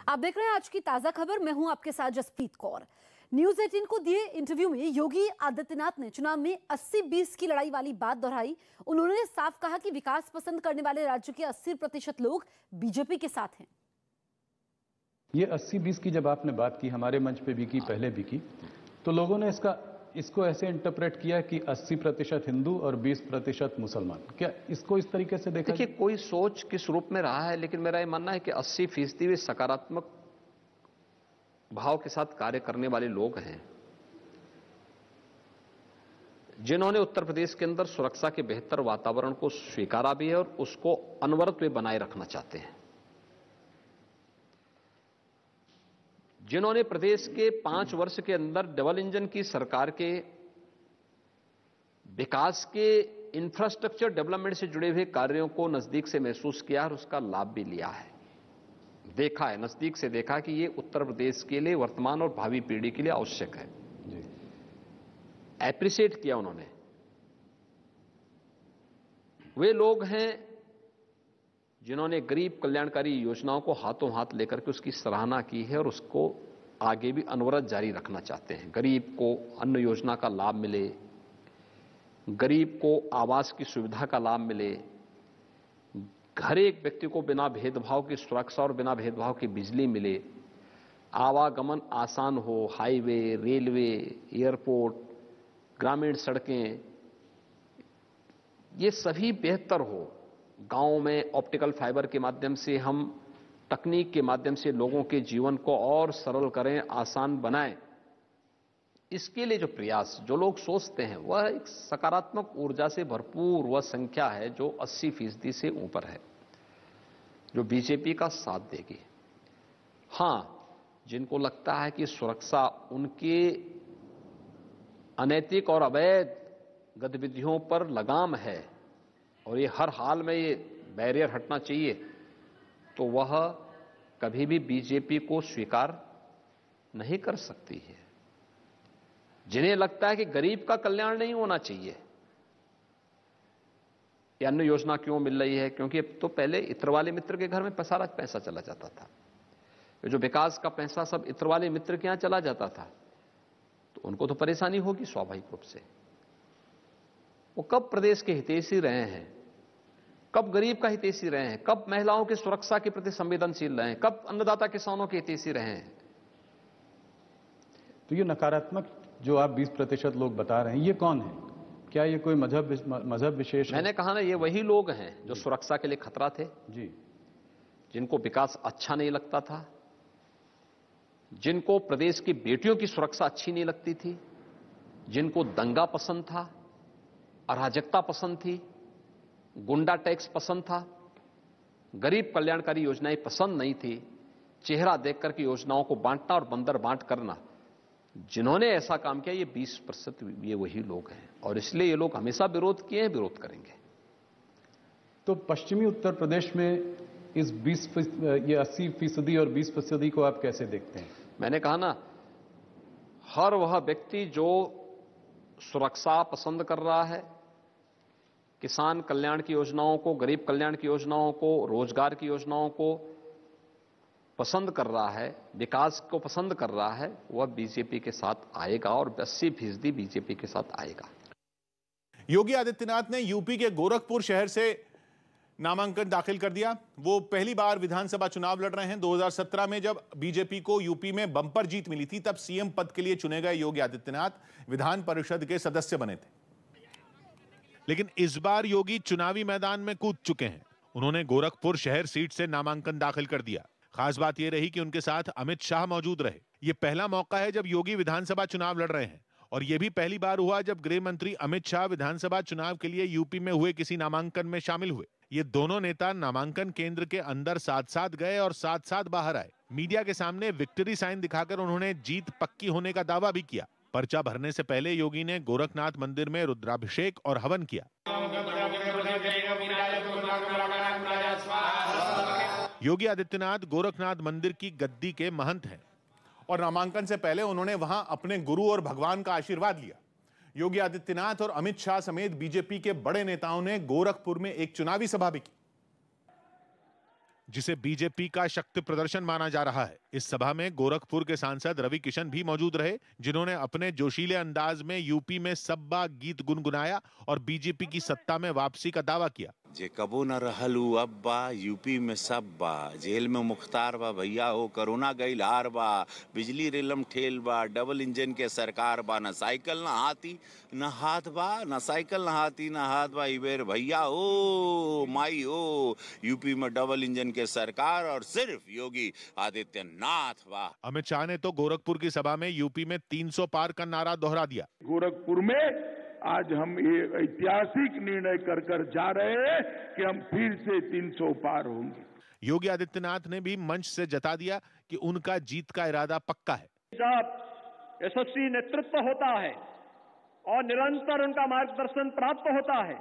आप देख रहे हैं आज की ताजा खबर। मैं हूं आपके साथ जसप्रीत कौर। न्यूज 18 को दिए इंटरव्यू में योगी आदित्यनाथ ने चुनाव में 80-20 की लड़ाई वाली बात दोहराई। उन्होंने साफ कहा कि विकास पसंद करने वाले राज्य के 80% लोग बीजेपी के साथ हैं। ये 80-20 की जब आपने बात की, हमारे मंच पे भी की, पहले भी की, तो लोगों ने इसको ऐसे इंटरप्रेट किया कि 80% हिंदू और 20% मुसलमान। क्या इसको इस तरीके से देखा? देखिए, कोई सोच किस रूप में रहा है, लेकिन मेरा ये मानना है कि 80% वे सकारात्मक भाव के साथ कार्य करने वाले लोग हैं, जिन्होंने उत्तर प्रदेश के अंदर सुरक्षा के बेहतर वातावरण को स्वीकारा भी है और उसको अनवरत वे बनाए रखना चाहते हैं, जिन्होंने प्रदेश के 5 वर्ष के अंदर डबल इंजन की सरकार के विकास के इंफ्रास्ट्रक्चर डेवलपमेंट से जुड़े हुए कार्यों को नजदीक से महसूस किया और उसका लाभ भी लिया है, देखा है, नजदीक से देखा कि ये उत्तर प्रदेश के लिए, वर्तमान और भावी पीढ़ी के लिए आवश्यक है। एप्रिशिएट किया उन्होंने। वे लोग हैं जिन्होंने गरीब कल्याणकारी योजनाओं को हाथों हाथ लेकर के उसकी सराहना की है और उसको आगे भी अनवरत जारी रखना चाहते हैं। गरीब को अन्न योजना का लाभ मिले, गरीब को आवास की सुविधा का लाभ मिले, हर एक व्यक्ति को बिना भेदभाव की सुरक्षा और बिना भेदभाव की बिजली मिले, आवागमन आसान हो, हाईवे, रेलवे, एयरपोर्ट, ग्रामीण सड़कें, ये सभी बेहतर हो। गांव में ऑप्टिकल फाइबर के माध्यम से हम तकनीक के माध्यम से लोगों के जीवन को और सरल करें, आसान बनाएं। इसके लिए जो प्रयास, जो लोग सोचते हैं, वह एक सकारात्मक ऊर्जा से भरपूर वह संख्या है जो 80% से ऊपर है, जो बीजेपी का साथ देगी। हां, जिनको लगता है कि सुरक्षा उनके अनैतिक और अवैध गतिविधियों पर लगाम है और ये हर हाल में ये बैरियर हटना चाहिए, तो वह कभी भी बीजेपी को स्वीकार नहीं कर सकती है। जिन्हें लगता है कि गरीब का कल्याण नहीं होना चाहिए, ये अन्न योजना क्यों मिल रही है, क्योंकि अब तो पहले इत्र वाले मित्र के घर में सारा पैसा चला जाता था, जो विकास का पैसा सब इत्र वाले मित्र के यहां चला जाता था, तो उनको तो परेशानी होगी स्वाभाविक रूप से। वो कब प्रदेश के हितैषी रहे हैं, कब गरीब का हितैषी रहे हैं, कब महिलाओं की सुरक्षा के प्रति संवेदनशील रहे हैं, कब अन्नदाता किसानों के हितैषी रहे हैं। तो ये नकारात्मक जो आप 20% लोग बता रहे हैं, ये कौन है? क्या ये कोई मजहब विशेष है? मैंने कहा ना, ये वही लोग हैं जो सुरक्षा के लिए खतरा थे जी, जिनको विकास अच्छा नहीं लगता था, जिनको प्रदेश की बेटियों की सुरक्षा अच्छी नहीं लगती थी, जिनको दंगा पसंद था, अराजकता पसंद थी, गुंडा टैक्स पसंद था, गरीब कल्याणकारी योजनाएं पसंद नहीं थी, चेहरा देखकर के योजनाओं को बांटना और बंदर बांट करना। जिन्होंने ऐसा काम किया, ये 20% ये वही लोग हैं और इसलिए ये लोग हमेशा विरोध किए हैं, विरोध करेंगे। तो पश्चिमी उत्तर प्रदेश में इस 80% और 20% को आप कैसे देखते हैं? मैंने कहा ना, हर वह व्यक्ति जो सुरक्षा पसंद कर रहा है, किसान कल्याण की योजनाओं को, गरीब कल्याण की योजनाओं को, रोजगार की योजनाओं को पसंद कर रहा है, विकास को पसंद कर रहा है, वह बीजेपी के साथ आएगा और 80% बीजेपी के साथ आएगा। योगी आदित्यनाथ ने यूपी के गोरखपुर शहर से नामांकन दाखिल कर दिया। वो पहली बार विधानसभा चुनाव लड़ रहे हैं। 2017 में जब बीजेपी को यूपी में बंपर जीत मिली थी, तब सीएम पद के लिए चुने गए योगी आदित्यनाथ विधान परिषद के सदस्य बने थे। लेकिन इस बार योगी चुनावी मैदान में कूद चुके हैं। उन्होंने गोरखपुर शहर सीट से नामांकन दाखिल कर दिया। खास बात यह रही कि उनके साथ अमित शाह मौजूद रहे। यह पहला मौका है जब योगी विधानसभा चुनाव लड़ रहे हैं और यह भी पहली बार हुआ जब गृह मंत्री अमित शाह विधानसभा चुनाव के लिए यूपी में हुए किसी नामांकन में शामिल हुए। ये दोनों नेता नामांकन केंद्र के अंदर साथ साथ गए और साथ साथ बाहर आए। मीडिया के सामने विक्ट्री साइन दिखाकर उन्होंने जीत पक्की होने का दावा भी किया। पर्चा भरने से पहले योगी ने गोरखनाथ मंदिर में रुद्राभिषेक और हवन किया। योगी आदित्यनाथ गोरखनाथ मंदिर की गद्दी के महंत हैं और नामांकन से पहले उन्होंने वहां अपने गुरु और भगवान का आशीर्वाद लिया। योगी आदित्यनाथ और अमित शाह समेत बीजेपी के बड़े नेताओं ने गोरखपुर में एक चुनावी सभा भी की। जिसे बीजेपी का शक्ति प्रदर्शन माना जा रहा है। इस सभा में गोरखपुर के सांसद रवि किशन भी मौजूद रहे, जिन्होंने अपने जोशीले अंदाज में यूपी में सब्बा गीत गुनगुनाया और बीजेपी की सत्ता में वापसी का दावा किया। जे कबो न रहलू अब्बा, यूपी में सब बा, जेल में मुख्तार बा भैया हो, कोरोना गईल हार बा, बिजली रेलम ठेल बा, डबल इंजन के सरकार बा, न साइकिल न हाथी न हाथ बा, न साइकिल न हाथी न हाथ बा, इबेर भैया हो माई हो, यूपी में डबल इंजन के सरकार और सिर्फ योगी आदित्यनाथ बा। अमित शाह ने तो गोरखपुर की सभा में यूपी में 300 पार का नारा दोहरा दिया। गोरखपुर में आज हम ये ऐतिहासिक निर्णय कर जा रहे हैं कि हम फिर से 300 पार होंगे। योगी आदित्यनाथ ने भी मंच से जता दिया कि उनका जीत का इरादा पक्का है। जब यशस्वी नेतृत्व होता है और निरंतर उनका मार्गदर्शन प्राप्त होता है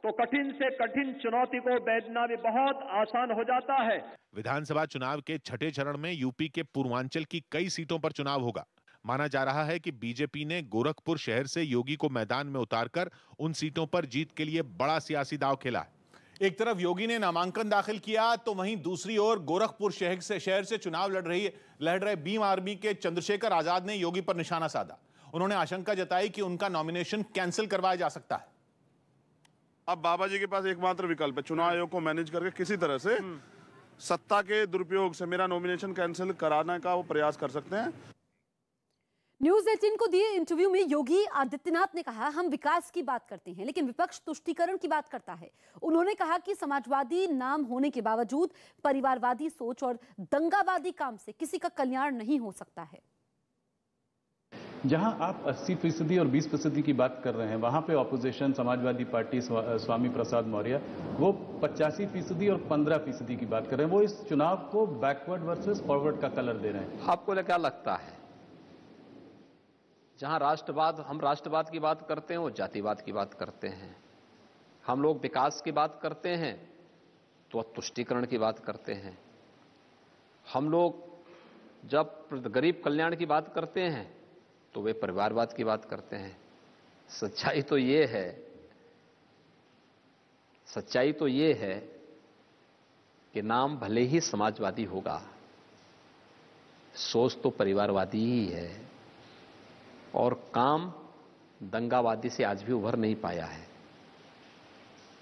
तो कठिन से कठिन चुनौती को भेदना भी बहुत आसान हो जाता है। विधानसभा चुनाव के छठे चरण में यूपी के पूर्वांचल की कई सीटों पर चुनाव होगा। माना जा रहा है कि बीजेपी ने गोरखपुर शहर से योगी को मैदान में उतारकर उन सीटों पर जीत के लिए बड़ा सियासी दांव खेला है। एक तरफ योगी ने नामांकन दाखिल किया तो वहीं दूसरी ओर गोरखपुर शहर से चुनाव लड़ रहे भीम आर्मी के चंद्रशेखर आजाद ने योगी पर निशाना साधा। उन्होंने आशंका जताई कि उनका नॉमिनेशन कैंसिल करवाया जा सकता है। अब बाबा जी के पास एकमात्र विकल्प है, चुनाव आयोग को मैनेज करके किसी तरह से सत्ता के दुरुपयोग से मेरा नॉमिनेशन कैंसिल कराने का वो प्रयास कर सकते हैं। न्यूज 18 को दिए इंटरव्यू में योगी आदित्यनाथ ने कहा, हम विकास की बात करते हैं लेकिन विपक्ष तुष्टीकरण की बात करता है। उन्होंने कहा कि समाजवादी नाम होने के बावजूद परिवारवादी सोच और दंगावादी काम से किसी का कल्याण नहीं हो सकता है। जहां आप 80% और 20% की बात कर रहे हैं, वहां पे ऑपोजिशन समाजवादी पार्टी स्वामी प्रसाद मौर्य वो 85% और 15% की बात कर रहे हैं। वो इस चुनाव को बैकवर्ड वर्सेस फॉरवर्ड का कलर दे रहे हैं। आपको क्या लगता है, जहां हम राष्ट्रवाद की बात करते हैं वो जातिवाद की बात करते हैं, हम लोग विकास की बात करते हैं तो तुष्टीकरण की बात करते हैं, हम लोग जब गरीब कल्याण की बात करते हैं तो वे परिवारवाद की बात करते हैं। सच्चाई तो ये है कि नाम भले ही समाजवादी होगा, सोच तो परिवारवादी ही है और काम दंगावादी से आज भी उभर नहीं पाया है।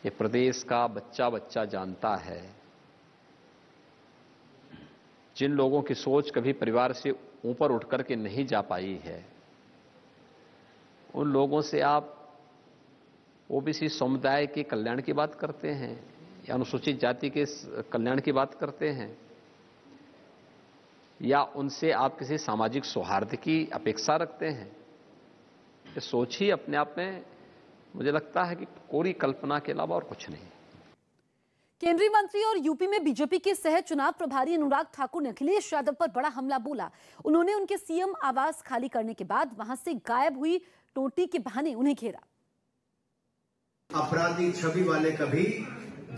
ये प्रदेश का बच्चा बच्चा जानता है। जिन लोगों की सोच कभी परिवार से ऊपर उठ करके नहीं जा पाई है, उन लोगों से आप ओबीसी समुदाय के कल्याण की बात करते हैं या अनुसूचित जाति के कल्याण की बात करते हैं या उनसे आप किसी सामाजिक सौहार्द की अपेक्षा रखते हैं। ये सोच ही अपने आप में मुझे लगता है कि कोरी कल्पना के अलावा और कुछ नहीं। केंद्रीय मंत्री और यूपी में बीजेपी के सह चुनाव प्रभारी अनुराग ठाकुर ने अखिलेश यादव पर बड़ा हमला बोला। उन्होंने उनके सीएम आवास खाली करने के बाद वहां से गायब हुई टोटी के बहाने उन्हें घेरा। अपराधी छवि वाले कभी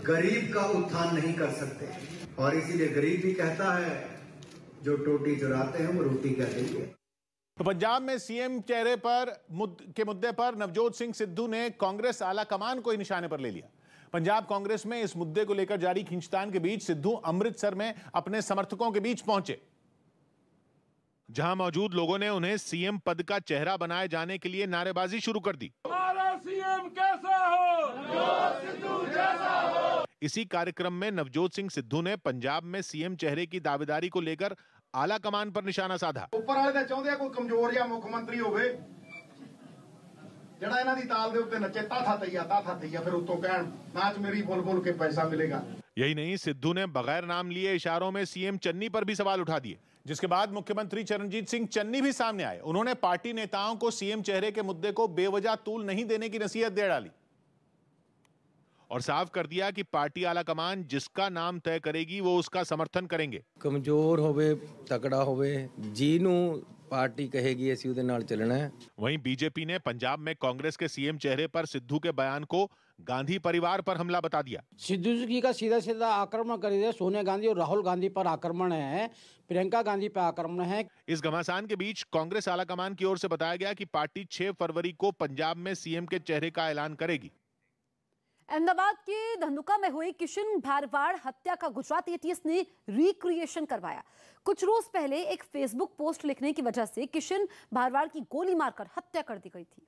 गरीब का उत्थान नहीं कर सकते और इसीलिए गरीब भी कहता है जो टोटी चुराते हैं वो रोटी क्या देंगे। तो पंजाब में सीएम चेहरे के मुद्दे पर नवजोत सिंह सिद्धू ने कांग्रेस आला कमान को ही निशाने पर ले लिया। पंजाब कांग्रेस में इस मुद्दे को लेकर जारी खींचतान के बीच सिद्धू अमृतसर में अपने समर्थकों के बीच पहुंचे, जहां मौजूद लोगों ने उन्हें सीएम पद का चेहरा बनाए जाने के लिए नारेबाजी शुरू कर दी। हमारा सीएम कैसा हो? नवजोत सिद्धू जैसा हो। इसी कार्यक्रम में नवजोत सिंह सिद्धू ने पंजाब में सीएम चेहरे की दावेदारी को लेकर आला कमान पर निशाना साधा। ऊपर वाले तो चाहते कोई कमजोर या मुख्यमंत्री होवे जड़ा इन्हां दी ताल दे उत्ते नचे ता थैया फिर उत्तों कहण नाच मेरी बोल के पैसा मिलेगा। यही नहीं, सिद्धू ने बगैर नाम लिए इशारों में सीएम चन्नी पर भी सवाल उठा दिए, जिसके बाद मुख्यमंत्री चरणजीत सिंह चन्नी भी सामने आए। उन्होंने पार्टी नेताओं को सीएम चेहरे के मुद्दे को बेवजह तूल नहीं देने की नसीहत दे डाली और साफ कर दिया कि पार्टी आला कमान जिसका नाम तय करेगी वो उसका समर्थन करेंगे। कमजोर होवे तकड़ा होवे जीनू पार्टी कहेगी ऐसी उदे नाल चलना है। वहीं बीजेपी ने पंजाब में कांग्रेस के सीएम चेहरे पर सिद्धू के बयान को गांधी परिवार पर हमला बता दिया। सिद्धू जी का सीधा आक्रमण कर दिया। सोनिया गांधी और राहुल गांधी पर आक्रमण है, प्रियंका गांधी पर आक्रमण है। इस घमासान के बीच कांग्रेस आला कमान की ओर से बताया गया कि पार्टी 6 फरवरी को पंजाब में सीएम के चेहरे का ऐलान करेगी। अहमदाबाद के धंधुका में हुई किशन भारवाड़ हत्या का गुजरात एटीएस ने रिक्रिएशन करवाया। कुछ रोज पहले एक फेसबुक पोस्ट लिखने की वजह से किशन भारवाड़ की गोली मारकर हत्या कर दी गई थी,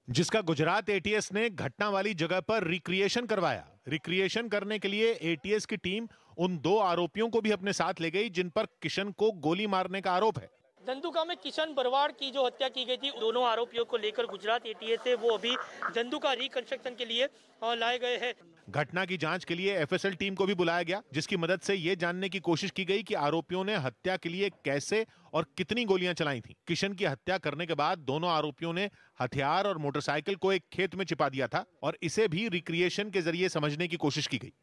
जिसका गुजरात एटीएस ने घटना वाली जगह पर रिक्रिएशन करवाया। रिक्रिएशन करने के लिए एटीएस की टीम उन 2 आरोपियों को भी अपने साथ ले गई जिन पर किशन को गोली मारने का आरोप है। धंधुका में किशन भरवाड़ की जो हत्या की गई थी, दोनों आरोपियों को लेकर गुजरात एटीएस से वो अभी धंधुका रिकंस्ट्रक्शन के लिए लाए गए हैं। घटना की जांच के लिए एफएसएल टीम को भी बुलाया गया, जिसकी मदद से ये जानने की कोशिश की गई कि आरोपियों ने हत्या के लिए कैसे और कितनी गोलियां चलाई थीं। किशन की हत्या करने के बाद दोनों आरोपियों ने हथियार और मोटरसाइकिल को एक खेत में छिपा दिया था और इसे भी रिक्रिएशन के जरिए समझने की कोशिश की गई।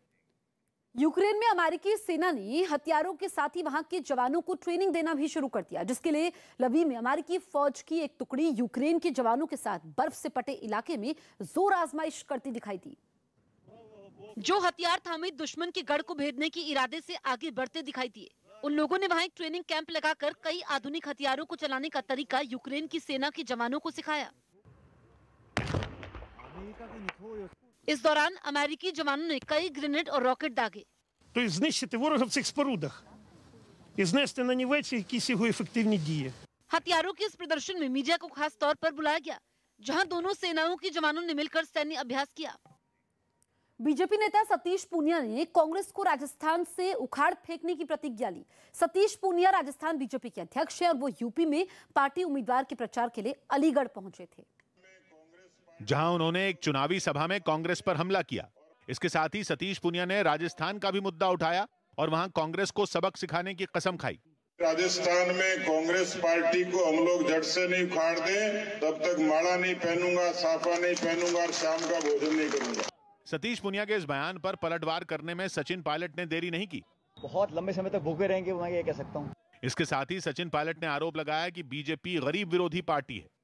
यूक्रेन में अमेरिकी सेना ने हथियारों के साथ ही वहां के जवानों को ट्रेनिंग देना भी शुरू कर दिया, जिसके लिए लवीव में अमेरिकी फौज की एक टुकड़ी यूक्रेन के जवानों के साथ बर्फ से पटे इलाके में जोर आजमाइश करती दिखाई दी। जो हथियार थामे दुश्मन के गढ़ को भेदने के इरादे से आगे बढ़ते दिखाई दिए। उन लोगों ने वहां एक ट्रेनिंग कैंप लगाकर कई आधुनिक हथियारों को चलाने का तरीका यूक्रेन की सेना के जवानों को सिखाया। इस दौरान अमेरिकी जवानों ने कई ग्रेनेड और रॉकेट दागे। То есть знищити ворога в цих спорудах і знести нанівець якісь його ефективні дії. हथियारों के इस प्रदर्शन में मीडिया को खास तौर पर बुलाया गया, जहां दोनों सेनाओं के जवानों ने मिलकर सैन्य अभ्यास किया। बीजेपी नेता सतीश पूनिया ने कांग्रेस को राजस्थान से उखाड़ फेंकने की प्रतिज्ञा ली। सतीश पूनिया राजस्थान बीजेपी के अध्यक्ष हैं और वो यूपी में पार्टी उम्मीदवार के प्रचार के लिए अलीगढ़ पहुंचे थे, जहां उन्होंने एक चुनावी सभा में कांग्रेस पर हमला किया। इसके साथ ही सतीश पूनिया ने राजस्थान का भी मुद्दा उठाया और वहां कांग्रेस को सबक सिखाने की कसम खाई। राजस्थान में कांग्रेस पार्टी को हम लोग जड़ से नहीं उखाड़ दें, तब तक माला नहीं पहनूंगा, साफा नहीं पहनूंगा और शाम का भोजन नहीं करूंगा। सतीश पूनिया के इस बयान पर पलटवार करने में सचिन पायलट ने देरी नहीं की। बहुत लंबे समय तक भूखे रहेंगे, मैं ये कह सकता हूँ। इसके साथ ही सचिन पायलट ने आरोप लगाया कि बीजेपी गरीब विरोधी पार्टी है।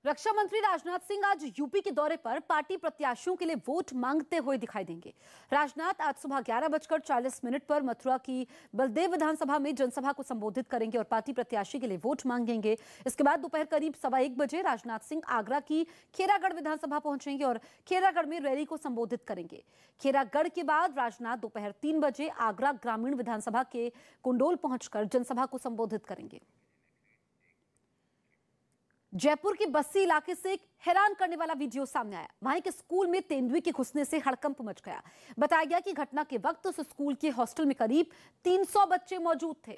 रक्षा मंत्री राजनाथ सिंह आज यूपी के दौरे पर पार्टी प्रत्याशियों के लिए वोट मांगते हुए दिखाई देंगे। राजनाथ आज सुबह 11:40 पर मथुरा की बलदेव विधानसभा में जनसभा को संबोधित करेंगे और पार्टी प्रत्याशी के लिए वोट मांगेंगे। इसके बाद दोपहर करीब 1:15 बजे राजनाथ सिंह आगरा की खेरागढ़ विधानसभा पहुंचेंगे और खेरागढ़ में रैली को संबोधित करेंगे। खेरागढ़ के बाद राजनाथ दोपहर 3 बजे आगरा ग्रामीण विधानसभा के कुंडोल पहुंचकर जनसभा को संबोधित करेंगे। जयपुर के बस्सी इलाके से एक हैरान करने वाला वीडियो सामने आया। वहां एक स्कूल में तेंदुए के घुसने से हड़कंप मच गया। बताया गया कि घटना के वक्त उस स्कूल के हॉस्टल में करीब 300 बच्चे मौजूद थे।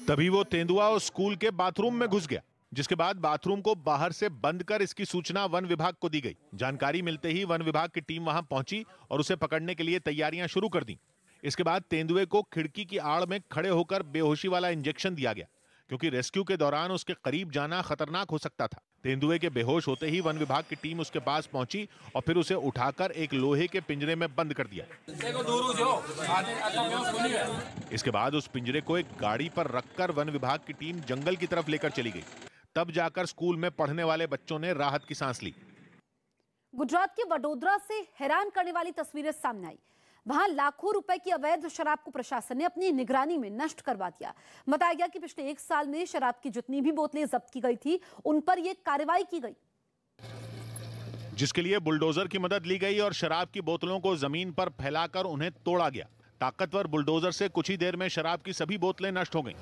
तभी वो तेंदुआ उस स्कूल के बाथरूम में घुस गया, जिसके बाद बाथरूम को बाहर से बंद कर इसकी सूचना वन विभाग को दी गई। जानकारी मिलते ही वन विभाग की टीम वहां पहुंची और उसे पकड़ने के लिए तैयारियां शुरू कर दी। इसके बाद तेंदुए को खिड़की की आड़ में खड़े होकर बेहोशी वाला इंजेक्शन दिया गया, क्योंकि रेस्क्यू के दौरान उसके करीब जाना खतरनाक हो सकता था। तेंदुए के बेहोश होते ही वन विभाग की टीम उसके पास पहुंची और फिर उसे उठाकर एक लोहे के पिंजरे में बंद कर दिया। इसके बाद उस पिंजरे को एक गाड़ी पर रखकर वन विभाग की टीम जंगल की तरफ लेकर चली गई। तब जाकर स्कूल में पढ़ने वाले बच्चों ने राहत की सांस ली। गुजरात के वडोदरा से हैरान करने वाली तस्वीरें सामने आई। वहां लाखों रुपए की अवैध शराब को प्रशासन ने अपनी निगरानी में नष्ट करवा दिया। बताया गया कि पिछले 1 साल में शराब की जितनी भी बोतलें जब्त की गई थी, उन पर यह कार्रवाई की गई, जिसके लिए बुलडोजर की मदद ली गई और शराब की बोतलों को जमीन पर फैलाकर उन्हें तोड़ा गया। ताकतवर बुलडोजर से कुछ ही देर में शराब की सभी बोतलें नष्ट हो गईं।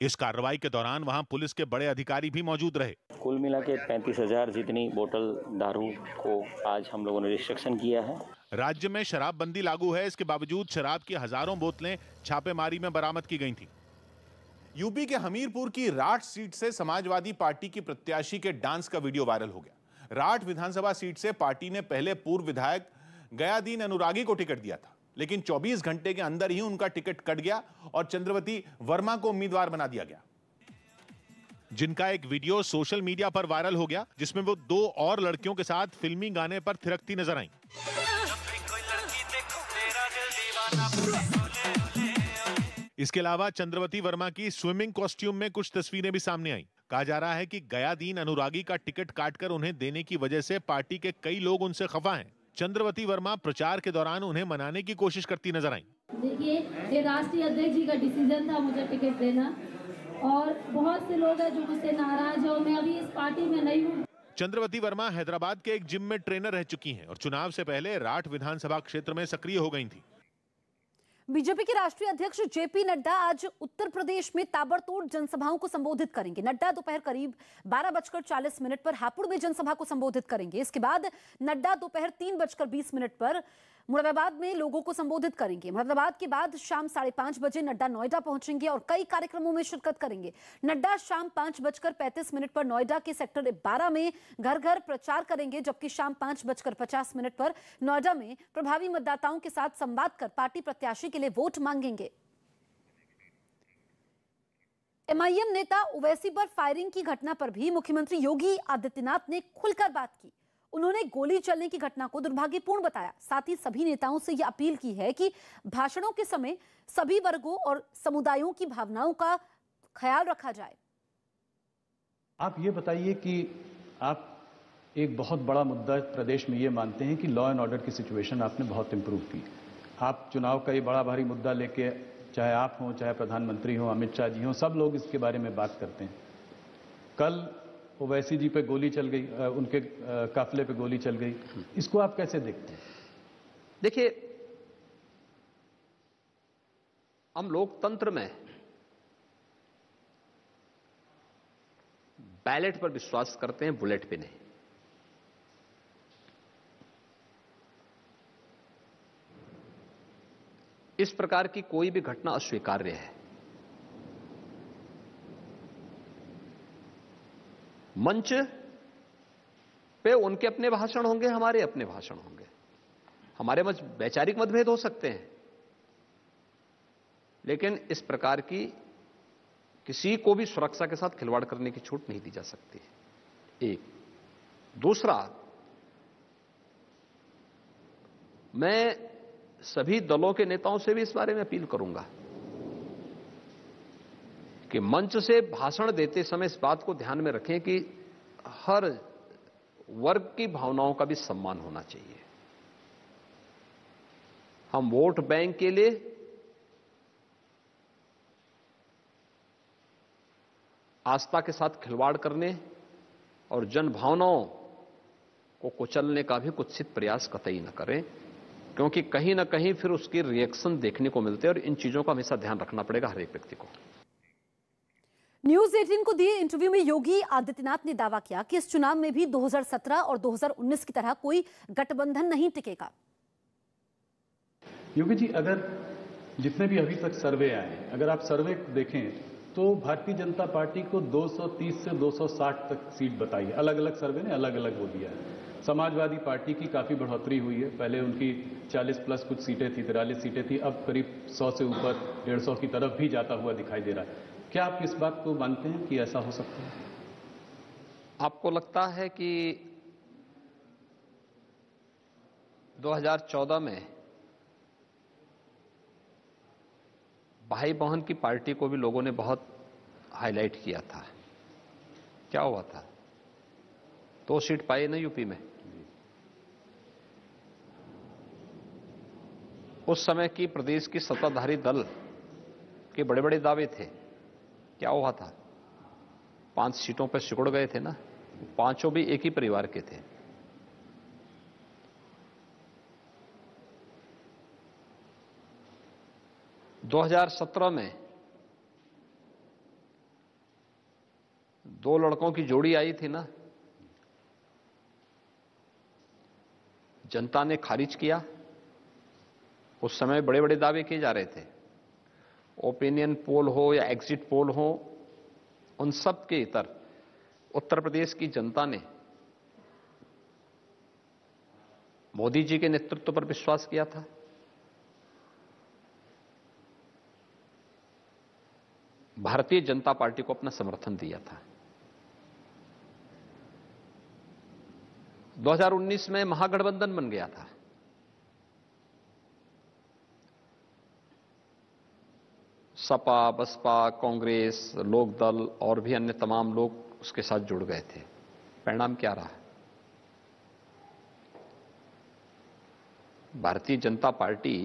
इस कार्रवाई के दौरान वहां पुलिस के बड़े अधिकारी भी मौजूद रहे। कुल मिला के 35,000 जितनी बोतल दारू को आज हम लोगों ने रिस्ट्रिक्शन किया है। राज्य में शराबबंदी लागू है, इसके बावजूद शराब की हजारों बोतलें छापेमारी में बरामद की गई थीं। यूपी के हमीरपुर की राठ सीट से समाजवादी पार्टी की प्रत्याशी के डांस का वीडियो वायरल हो गया। राठ विधानसभा सीट से पार्टी ने पहले पूर्व विधायक गयादीन अनुरागी को टिकट दिया था, लेकिन 24 घंटे के अंदर ही उनका टिकट कट गया और चंद्रवती वर्मा को उम्मीदवार बना दिया गया, जिनका एक वीडियो सोशल मीडिया पर वायरल हो गया, जिसमें वो 2 और लड़कियों के साथ फिल्मी गाने पर थिरकती नजर आईं। इसके अलावा चंद्रवती वर्मा की स्विमिंग कॉस्ट्यूम में कुछ तस्वीरें भी सामने आईं। कहा जा रहा है कि गयादीन अनुरागी का टिकट काटकर उन्हें देने की वजह से पार्टी के कई लोग उनसे खफा हैं। चंद्रवती वर्मा प्रचार के दौरान उन्हें मनाने की कोशिश करती नजर आईं। देखिए, ये राष्ट्रीय अध्यक्ष जी का डिसीजन था मुझे टिकट देना, और बहुत से लोग हैं जो मुझसे नाराज है और मैं अभी इस पार्टी में नहीं हूँ। चंद्रवती वर्मा हैदराबाद के एक जिम में ट्रेनर रह चुकी हैं और चुनाव से पहले राठ विधानसभा क्षेत्र में सक्रिय हो गई थी। बीजेपी के राष्ट्रीय अध्यक्ष जेपी नड्डा आज उत्तर प्रदेश में ताबड़तोड़ जनसभाओं को संबोधित करेंगे। नड्डा दोपहर करीब 12:40 पर हापुड़ में जनसभा को संबोधित करेंगे। इसके बाद नड्डा दोपहर 3:20 पर मुरादाबाद में लोगों को संबोधित करेंगे। मुरादाबाद के बाद शाम 5:30 बजे नड्डा नोएडा पहुंचेंगे और कई कार्यक्रमों में शिरकत करेंगे। नड्डा शाम 5:35 पर नोएडा के सेक्टर 12 में घर घर प्रचार करेंगे, जबकि शाम 5:50 पर नोएडा में प्रभावी मतदाताओं के साथ संवाद कर पार्टी प्रत्याशी के लिए वोट मांगेंगे। एमआईएम नेता ओवैसी पर फायरिंग की घटना पर भी मुख्यमंत्री योगी आदित्यनाथ ने खुलकर बात की। उन्होंने गोली चलने की घटना को दुर्भाग्यपूर्ण बताया। साथ ही सभी नेताओं से यह अपील की है कि भाषणों के समय सभी वर्गों और समुदायों की भावनाओं का ख्याल रखा जाए। आप ये बताइए कि आप एक बहुत बड़ा मुद्दा प्रदेश में ये मानते हैं कि लॉ एंड ऑर्डर की सिचुएशन आपने बहुत इंप्रूव की। आप चुनाव का ये बड़ा भारी मुद्दा लेके, चाहे आप हों, चाहे प्रधानमंत्री हों, अमित शाह जी हों, सब लोग इसके बारे में बात करते हैं। कल ओवैसी जी पे गोली चल गई, उनके काफिले पे गोली चल गई, इसको आप कैसे देखते हैं? देखिए, हम लोकतंत्र में बैलेट पर विश्वास करते हैं, बुलेट पे नहीं। इस प्रकार की कोई भी घटना अस्वीकार्य है। मंच पे उनके अपने भाषण होंगे, हमारे अपने भाषण होंगे। हमारे मध्य वैचारिक मतभेद हो सकते हैं, लेकिन इस प्रकार की किसी को भी सुरक्षा के साथ खिलवाड़ करने की छूट नहीं दी जा सकती। एक दूसरा, मैं सभी दलों के नेताओं से भी इस बारे में अपील करूंगा कि मंच से भाषण देते समय इस बात को ध्यान में रखें कि हर वर्ग की भावनाओं का भी सम्मान होना चाहिए। हम वोट बैंक के लिए आस्था के साथ खिलवाड़ करने और जन भावनाओं को कुचलने का भी कुत्सित प्रयास कतई न करें, क्योंकि कहीं ना कहीं फिर उसकी रिएक्शन देखने को मिलते हैं और इन चीजों का हमेशा ध्यान रखना पड़ेगा हर एक व्यक्ति को। न्यूज 18 को दिए इंटरव्यू में योगी आदित्यनाथ ने दावा किया कि इस चुनाव में भी 2017 और 2019 की तरह कोई गठबंधन नहीं टिकेगा। योगी जी, अगर जितने भी अभी तक सर्वे आए, अगर आप सर्वे देखें तो भारतीय जनता पार्टी को 230 से 260 तक सीट बताई है। अलग अलग सर्वे ने अलग अलग वो दिया है। समाजवादी पार्टी की काफी बढ़ोतरी हुई है। पहले उनकी 40 प्लस कुछ सीटें थी, 43 सीटें थी, अब करीब 100 से ऊपर 150 की तरफ भी जाता हुआ दिखाई दे रहा है। क्या आप इस बात को मानते हैं कि ऐसा हो सकता है? आपको लगता है कि 2014 में भाई बहन की पार्टी को भी लोगों ने बहुत हाईलाइट किया था? क्या हुआ था? 2 सीट पाए ना यूपी में। उस समय की प्रदेश की सत्ताधारी दल के बड़े बड़े दावे थे। क्या हुआ था? 5 सीटों पर सिकुड़ गए थे ना। 5 भी एक ही परिवार के थे। – 2017 में 2 लड़कों की जोड़ी आई थी ना, जनता ने खारिज किया। उस समय बड़े बड़े दावे किए जा रहे थे। ओपिनियन पोल हो या एग्जिट पोल हो, उन सब के इतर उत्तर प्रदेश की जनता ने मोदी जी के नेतृत्व पर विश्वास किया था। भारतीय जनता पार्टी को अपना समर्थन दिया था। 2019 में महागठबंधन बन गया था। सपा, बसपा, कांग्रेस, लोकदल और भी अन्य तमाम लोग उसके साथ जुड़ गए थे। परिणाम क्या रहा? भारतीय जनता पार्टी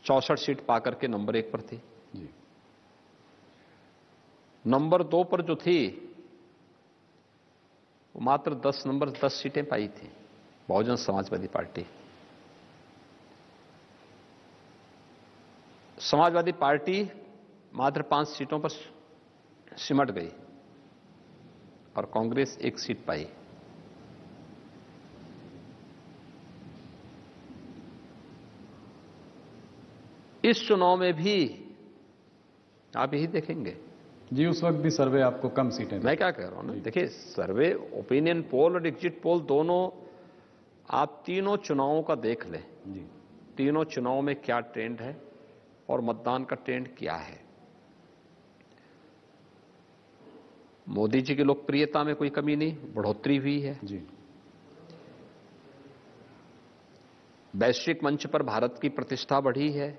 64 सीट पाकर के नंबर 1 पर थी। नंबर 2 पर जो थी वो मात्र 10 सीटें पाई थी, बहुजन समाजवादी पार्टी। समाजवादी पार्टी मात्र 5 सीटों पर सिमट गई और कांग्रेस 1 सीट पाई। इस चुनाव में भी आप यही देखेंगे जी, उस वक्त भी सर्वे आपको कम सीटें। मैं क्या कह रहा हूं ना, देखिए सर्वे, ओपिनियन पोल और एग्जिट पोल दोनों, आप तीनों चुनावों का देख लें जी, तीनों चुनाव में क्या ट्रेंड है और मतदान का ट्रेंड क्या है। मोदी जी की लोकप्रियता में कोई कमी नहीं, बढ़ोतरी हुई है जी। वैश्विक मंच पर भारत की प्रतिष्ठा बढ़ी है।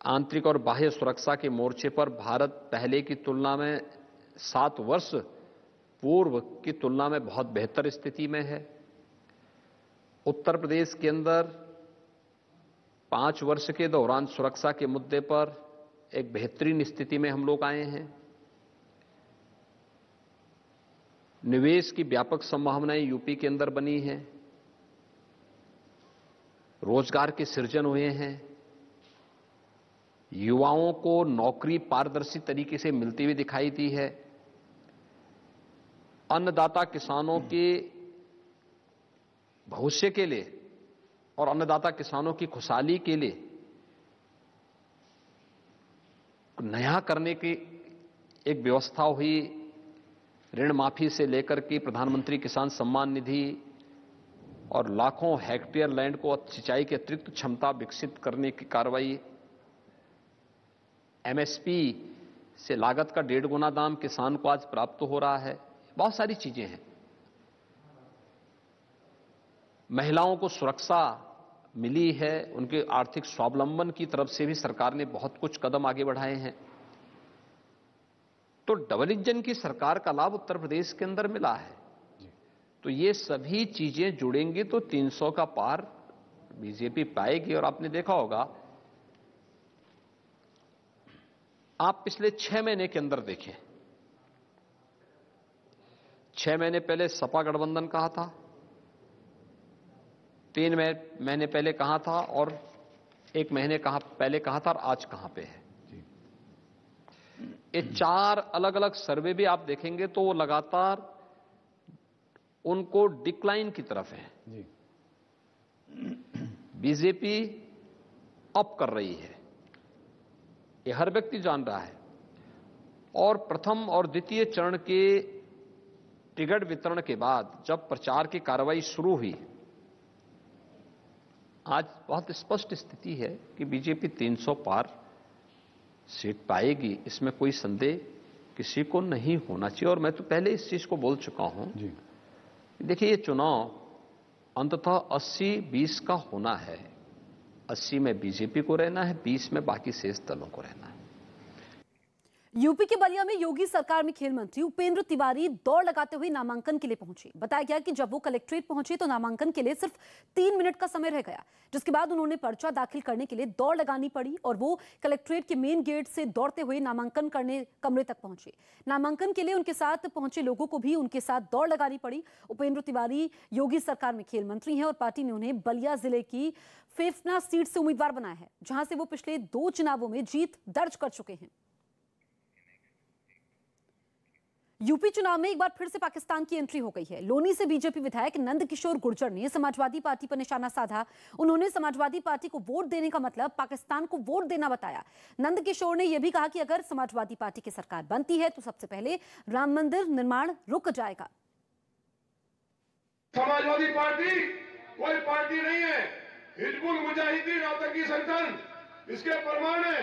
आंतरिक और बाह्य सुरक्षा के मोर्चे पर भारत पहले की तुलना में 7 वर्ष पूर्व की तुलना में बहुत बेहतर स्थिति में है। उत्तर प्रदेश के अंदर 5 वर्ष के दौरान सुरक्षा के मुद्दे पर एक बेहतरीन स्थिति में हम लोग आए हैं। निवेश की व्यापक संभावनाएं यूपी के अंदर बनी हैं। रोजगार के सृजन हुए हैं। युवाओं को नौकरी पारदर्शी तरीके से मिलती हुई दिखाई दी है। अन्नदाता किसानों के भविष्य के लिए और अन्नदाता किसानों की खुशहाली के लिए नया करने की एक व्यवस्था हुई। ऋण माफी से लेकर के प्रधानमंत्री किसान सम्मान निधि और लाखों हेक्टेयर लैंड को सिंचाई की अतिरिक्त क्षमता विकसित करने की कार्रवाई। एमएसपी से लागत का 1.5 गुना दाम किसान को आज प्राप्त हो रहा है। बहुत सारी चीजें हैं। महिलाओं को सुरक्षा मिली है, उनके आर्थिक स्वावलंबन की तरफ से भी सरकार ने बहुत कुछ कदम आगे बढ़ाए हैं। तो डबल इंजन की सरकार का लाभ उत्तर प्रदेश के अंदर मिला है। तो ये सभी चीजें जुड़ेंगी तो 300 का पार बीजेपी पाएगी। और आपने देखा होगा, आप पिछले 6 महीने के अंदर देखें, 6 महीने पहले सपा गठबंधन कहा था, 3 महीने पहले कहा था और 1 महीने पहले कहा था, और आज कहां पे है। ये 4 अलग अलग सर्वे भी आप देखेंगे तो वो लगातार उनको डिक्लाइन की तरफ है। बीजेपी अप कर रही है, ये हर व्यक्ति जान रहा है। और प्रथम और द्वितीय चरण के टिकट वितरण के बाद जब प्रचार की कार्रवाई शुरू हुई, आज बहुत स्पष्ट स्थिति है कि बीजेपी 300 पार सीट पाएगी। इसमें कोई संदेह किसी को नहीं होना चाहिए। और मैं तो पहले इस चीज को बोल चुका हूं, देखिए ये चुनाव अंततः 80-20 का होना है। 80 में बीजेपी को रहना है, 20 में बाकी शेष दलों को रहना है। यूपी के बलिया में योगी सरकार में खेल मंत्री उपेंद्र तिवारी दौड़ लगाते हुए नामांकन के लिए पहुंचे। बताया गया कि जब वो कलेक्ट्रेट पहुंचे तो नामांकन के लिए सिर्फ 3 मिनट का समय रह गया, जिसके बाद उन्होंने पर्चा दाखिल करने के लिए दौड़ लगानी पड़ी और वो कलेक्ट्रेट के मेन गेट से दौड़ते हुए नामांकन करने कमरे तक पहुंचे। नामांकन के लिए उनके साथ पहुंचे लोगों को भी उनके साथ दौड़ लगानी पड़ी। उपेंद्र तिवारी योगी सरकार में खेल मंत्री हैं और पार्टी ने उन्हें बलिया जिले की फेफना सीट से उम्मीदवार बनाया है, जहां से वो पिछले 2 चुनावों में जीत दर्ज कर चुके हैं। यूपी चुनाव में एक बार फिर से पाकिस्तान की एंट्री हो गई है। लोनी से बीजेपी विधायक नंद किशोर गुर्जर ने समाजवादी पार्टी पर निशाना साधा। उन्होंने समाजवादी पार्टी को वोट देने का मतलब पाकिस्तान को वोट देना बताया। नंद किशोर ने यह भी कहा कि अगर समाजवादी पार्टी की सरकार बनती है तो सबसे पहले राम मंदिर निर्माण रुक जाएगा। समाजवादी पार्टी कोई पार्टी नहीं है, हिजबुल मुजाहिदीन आतंकी संगठन इसके प्रमाण है।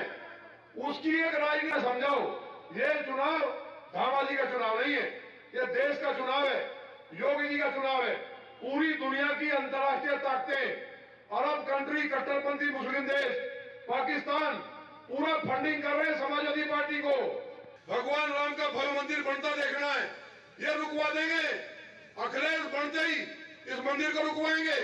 उसकी एक राजनीति समझाओ। ये चुनाव धामाजी का चुनाव नहीं है, ये देश का चुनाव है, योगी जी का चुनाव है। पूरी दुनिया की अंतर्राष्ट्रीय ताकतें, अरब कंट्री, कट्टरपंथी मुस्लिम देश, पाकिस्तान पूरा फंडिंग कर रहे हैं समाजवादी पार्टी को। भगवान राम का भव्य मंदिर बनता देखना है, ये रुकवा देंगे। अखिलेश बनते ही इस मंदिर को रुकवाएंगे।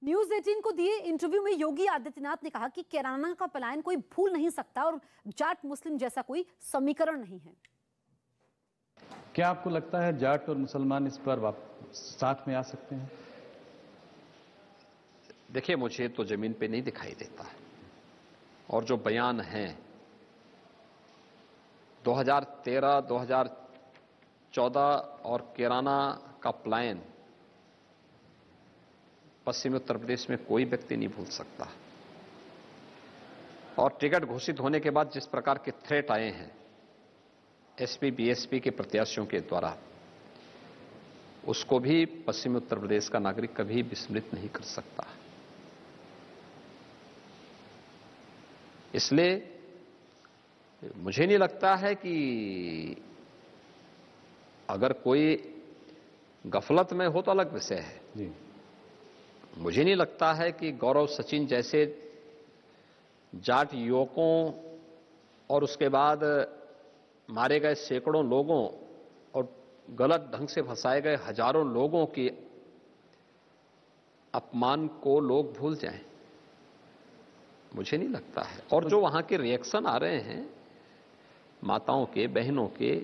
न्यूज 18 को दिए इंटरव्यू में योगी आदित्यनाथ ने कहा कि कैराना का पलायन कोई भूल नहीं सकता और जाट मुस्लिम जैसा कोई समीकरण नहीं है। क्या आपको लगता है जाट और मुसलमान इस पर साथ में आ सकते हैं? देखिए, मुझे तो जमीन पे नहीं दिखाई देता है, और जो बयान हैं 2013, 2014 और कैराना का पलायन पश्चिमी उत्तर प्रदेश में कोई व्यक्ति नहीं भूल सकता। और टिकट घोषित होने के बाद जिस प्रकार के थ्रेट आए हैं एसपी बीएसपी के प्रत्याशियों के द्वारा, उसको भी पश्चिमी उत्तर प्रदेश का नागरिक कभी विस्मृत नहीं कर सकता। इसलिए मुझे नहीं लगता है कि अगर कोई गफलत में हो तो अलग विषय है जी। मुझे नहीं लगता है कि गौरव सचिन जैसे जाट युवकों और उसके बाद मारे गए सैकड़ों लोगों और गलत ढंग से फंसाए गए हजारों लोगों के अपमान को लोग भूल जाएं। मुझे नहीं लगता है। और जो वहां के रिएक्शन आ रहे हैं माताओं के, बहनों के,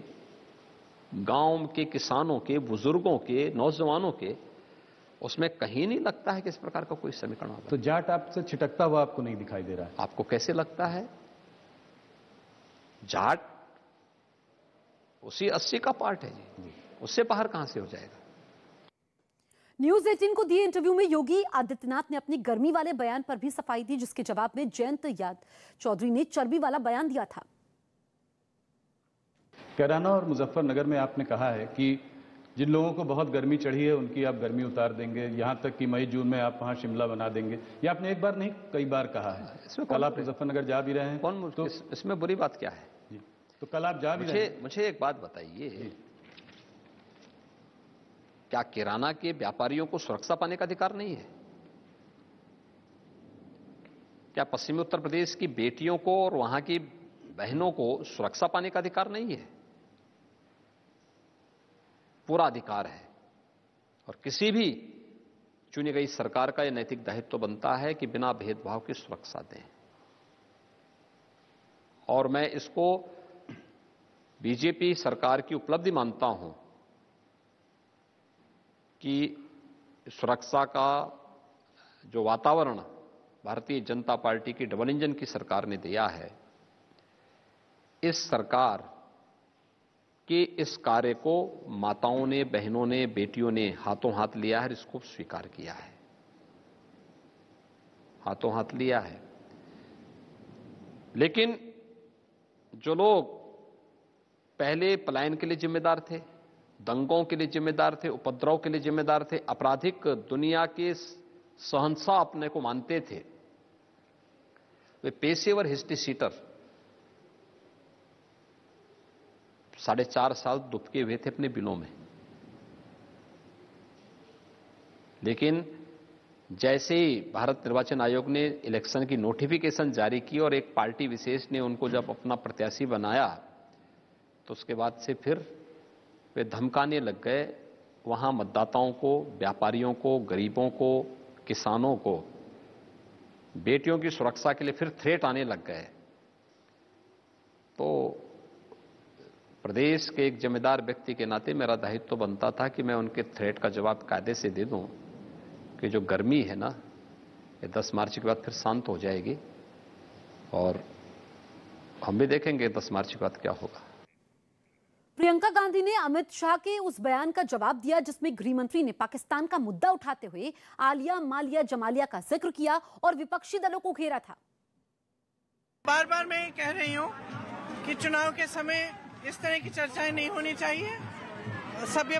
गांव के किसानों के, बुजुर्गों के, नौजवानों के, उसमें कहीं नहीं लगता है कि इस प्रकार का कोई समीकरण होगा। तो जाट आपसे छिटकता हुआ आपको नहीं दिखाई दे रहा है? आपको कैसे लगता है? जाट उसी 80 का पार्ट है जी, उससे बाहर कहां से हो जाएगा। न्यूज 18 को दिए इंटरव्यू में योगी आदित्यनाथ ने अपनी गर्मी वाले बयान पर भी सफाई दी, जिसके जवाब में जयंत याद चौधरी ने चर्बी वाला बयान दिया था। कैराना और मुजफ्फरनगर में आपने कहा है कि जिन लोगों को बहुत गर्मी चढ़ी है उनकी आप गर्मी उतार देंगे, यहां तक कि मई जून में आप वहां शिमला बना देंगे। ये आपने एक बार नहीं कई बार कहा है। इसमें कल आप मुजफ्फरनगर जा भी रहे हैं। कौन तो इसमें बुरी बात क्या है जी? तो कल आप जा भी रहे हैं। मुझे एक बात बताइए, क्या किराना के व्यापारियों को सुरक्षा पाने का अधिकार नहीं है? क्या पश्चिमी उत्तर प्रदेश की बेटियों को और वहां की बहनों को सुरक्षा पाने का अधिकार नहीं है? पूरा अधिकार है। और किसी भी चुनी गई सरकार का यह नैतिक दायित्व तो बनता है कि बिना भेदभाव की सुरक्षा दें। और मैं इसको बीजेपी सरकार की उपलब्धि मानता हूं कि सुरक्षा का जो वातावरण भारतीय जनता पार्टी की डबल इंजन की सरकार ने दिया है, इस सरकार कि इस कार्य को माताओं ने, बहनों ने, बेटियों ने हाथों हाथ लिया है, इसको स्वीकार किया है, हाथों हाथ लिया है। लेकिन जो लोग पहले पलायन के लिए जिम्मेदार थे, दंगों के लिए जिम्मेदार थे, उपद्रव के लिए जिम्मेदार थे, आपराधिक दुनिया के शहंशाह अपने को मानते थे, वे पेशेवर हिस्ट्री सीटर 4.5 साल दुबके हुए थे अपने बिलों में। लेकिन जैसे ही भारत निर्वाचन आयोग ने इलेक्शन की नोटिफिकेशन जारी की और एक पार्टी विशेष ने उनको जब अपना प्रत्याशी बनाया, तो उसके बाद से फिर वे धमकाने लग गए वहां मतदाताओं को, व्यापारियों को, गरीबों को, किसानों को। बेटियों की सुरक्षा के लिए फिर थ्रेट आने लग गए। तो प्रदेश के एक जिम्मेदार व्यक्ति के नाते मेरा दायित्व तो बनता था कि मैं उनके थ्रेट का जवाब कायदे से दे दूं कि जो गर्मी है ना, ये 10 मार्च के बाद फिर शांत हो जाएगी और हम भी देखेंगे 10 मार्च के बाद क्या होगा। प्रियंका गांधी ने अमित शाह के उस बयान का जवाब दिया जिसमें गृह मंत्री ने पाकिस्तान का मुद्दा उठाते हुए आलिया, मालिया, जमालिया का जिक्र किया और विपक्षी दलों को घेरा था। बार बार मैं कह रही हूं कि चुनाव के समय इस तरह की चर्चाएं नहीं होनी चाहिए। सभ्य